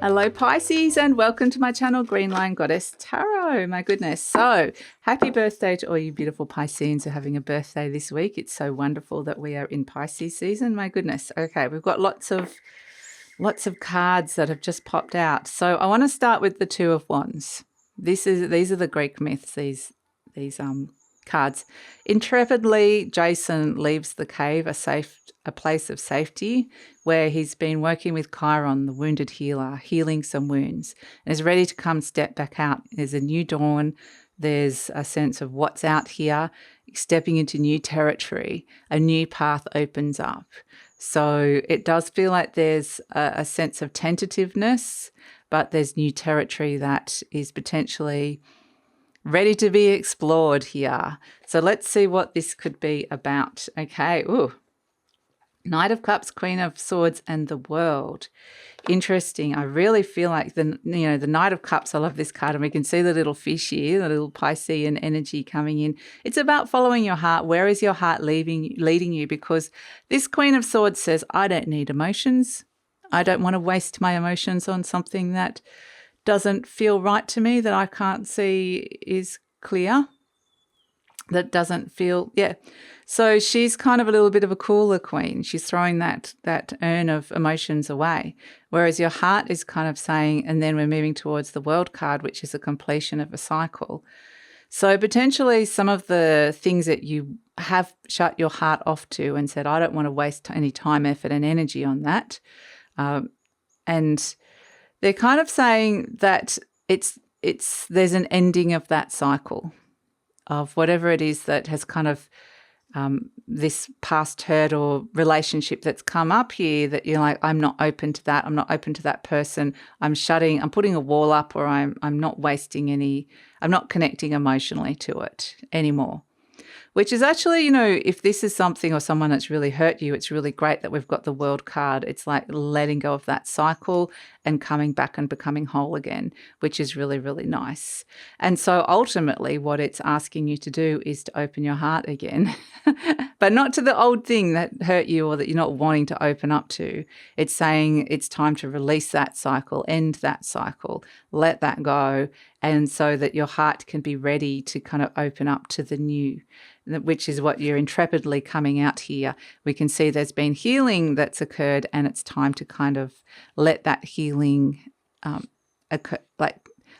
Hello Pisces and welcome to my channel Green Lion Goddess Tarot. My goodness. So happy birthday to all you beautiful Pisceans who are having a birthday this week. It's so wonderful that we are in Pisces season. My goodness. Okay, we've got lots of cards that have just popped out. So I want to start with the Two of Wands. These are the Greek myths, these cards. Intrepidly, Jason leaves the cave, a place of safety, where he's been working with Chiron, the wounded healer, healing some wounds, and is ready to come step back out. There's a new dawn. There's a sense of what's out here, stepping into new territory. A new path opens up. So it does feel like there's a sense of tentativeness, but there's new territory that is potentially ready to be explored here. So let's see what this could be about. Okay. Ooh. Knight of Cups, Queen of Swords, and the World. Interesting. I really feel like the Knight of Cups, I love this card, and we can see the little fish here, the little Piscean energy coming in. It's about following your heart. Where is your heart leading you? Because this Queen of Swords says, I don't need emotions. I don't want to waste my emotions on something that doesn't feel right to me, that I can't see is clear, that doesn't feel, yeah. So she's kind of a little bit of a cooler queen. She's throwing that urn of emotions away. Whereas your heart is kind of saying, and then we're moving towards the World card, which is a completion of a cycle. So potentially some of the things that you have shut your heart off to and said, I don't want to waste any time, effort, and energy on that. And they're kind of saying that there's an ending of that cycle of whatever it is that has kind of this past hurt or relationship that's come up here, that you're like, I'm not open to that. I'm not open to that person. I'm putting a wall up, or I'm not I'm not connecting emotionally to it anymore. Which is actually, if this is something or someone that's really hurt you, it's really great that we've got the World card. It's like letting go of that cycle and coming back and becoming whole again, which is really, really nice. And so ultimately what it's asking you to do is to open your heart again, but not to the old thing that hurt you or that you're not wanting to open up to. It's saying it's time to release that cycle, end that cycle, let that go, and so that your heart can be ready to kind of open up to the new, which is what you're intrepidly coming out here. We can see there's been healing that's occurred, and it's time to kind of let that healing occur,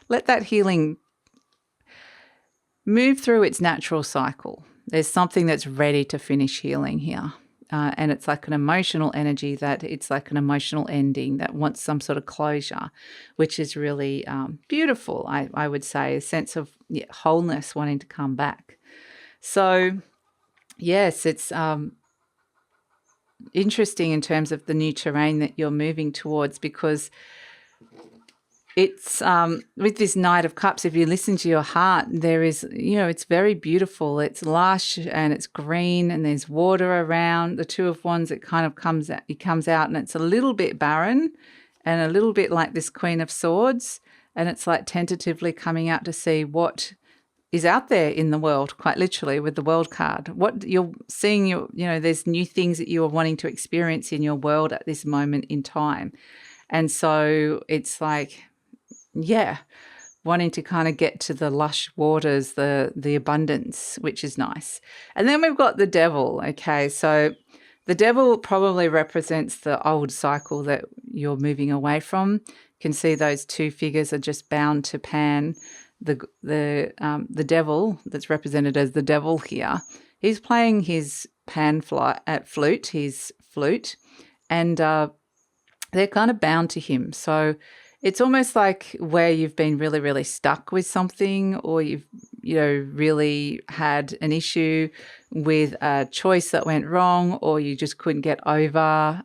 let that healing move through its natural cycle. There's something that's ready to finish healing here. And it's like an emotional energy, that it's like an emotional ending that wants some sort of closure, which is really beautiful, I would say, a sense of wholeness wanting to come back. So, yes, it's interesting in terms of the new terrain that you're moving towards, because it's with this Knight of Cups, if you listen to your heart, there is, it's very beautiful. It's lush and it's green and there's water around. The Two of Wands, it kind of comes out and it's a little bit barren and a little bit like this Queen of Swords, and it's like tentatively coming out to see what is out there in the world, quite literally, with the World card. What you're seeing, there's new things that you are wanting to experience in your world at this moment in time. And so it's like, wanting to kind of get to the lush waters, the abundance, which is nice. And then we've got the Devil. Okay, so the Devil probably represents the old cycle that you're moving away from. You can see those two figures are just bound to Pan. The Devil that's represented as the Devil here, he's playing his flute, his flute, and they're kind of bound to him. So it's almost like where you've been really, really stuck with something, or you've, really had an issue with a choice that went wrong, or you just couldn't get over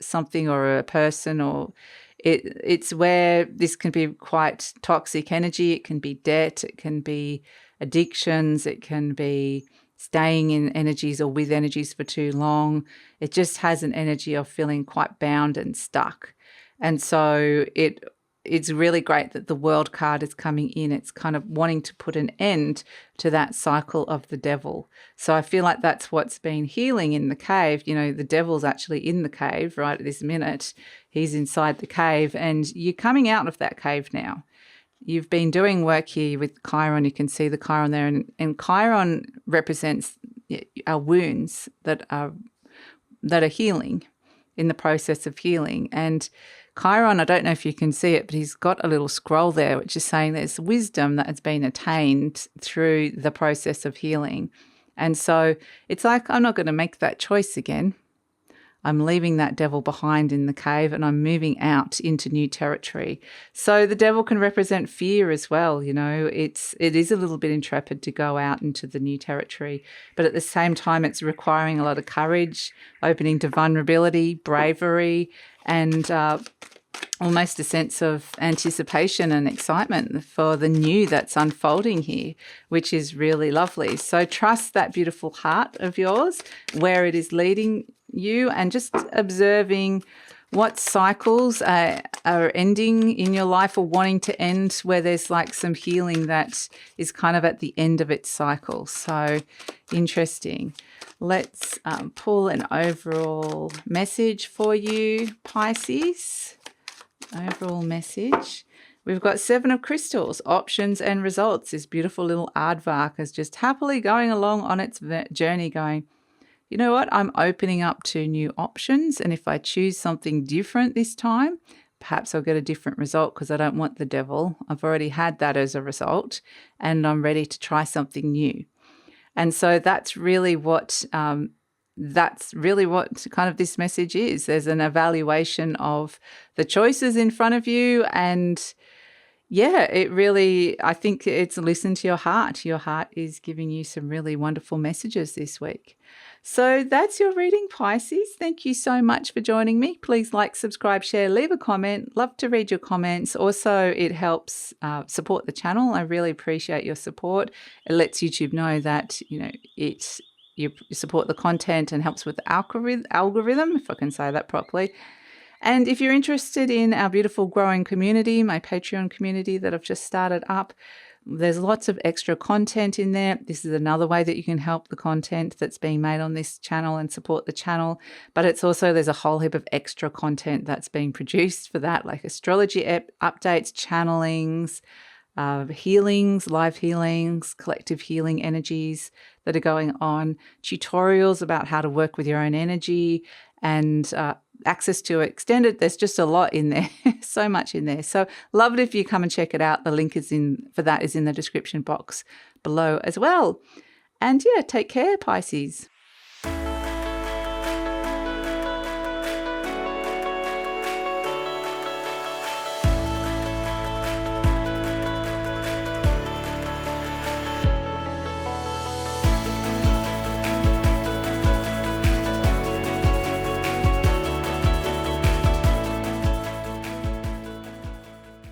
something or a person, or it's where this can be quite toxic energy. It can be debt, it can be addictions, it can be staying in energies or with energies for too long. It just has an energy of feeling quite bound and stuck. And so it it's really great that the World card is coming in. It's kind of wanting to put an end to that cycle of the devil. So I feel like that's what's been healing in the cave. You know, the devil's actually in the cave right at this minute. He's inside the cave, and you're coming out of that cave now. You've been doing work here with Chiron. You can see the Chiron there, and Chiron represents our wounds that are healing, in the process of healing. And Chiron, I don't know if you can see it, but he's got a little scroll there, which is saying there's wisdom that has been attained through the process of healing. And so it's like, I'm not going to make that choice again. I'm leaving that devil behind in the cave and I'm moving out into new territory. So the devil can represent fear as well. You know, it is a little bit intrepid to go out into the new territory, but at the same time, it's requiring a lot of courage, opening to vulnerability, bravery, and almost a sense of anticipation and excitement for the new that's unfolding here, which is really lovely. So trust that beautiful heart of yours, where it is leading you, and just observing what cycles are ending in your life or wanting to end, where there's like some healing that is kind of at the end of its cycle. So interesting. Let's pull an overall message for you, Pisces. Overall message. We've got 7 of crystals, options and results. This beautiful little aardvark is just happily going along on its journey, going, you know what, I'm opening up to new options, and if I choose something different this time, perhaps I'll get a different result, because I don't want the devil. I've already had that as a result, and I'm ready to try something new. And so that's really what kind of this message is. There's an evaluation of the choices in front of you, and yeah, I think it's listen to your heart. Your heart is giving you some really wonderful messages this week. So that's your reading, Pisces. Thank you so much for joining me. Please like, subscribe, share, leave a comment. Love to read your comments. Also, it helps support the channel. I really appreciate your support. It lets YouTube know that, you know, you support the content and helps with the algorithm, if I can say that properly. And if you're interested in our beautiful growing community, my Patreon community that I've just started up, there's lots of extra content in there. This is another way that you can help the content that's being made on this channel and support the channel. But it's also, there's a whole heap of extra content that's being produced for that, like astrology updates, channelings, healings, live healings, collective healing energies that are going on, tutorials about how to work with your own energy, and access to extended. There's just a lot in there, so much in there. So love it if you come and check it out. The link is in the description box below as well. And yeah, take care, Pisces.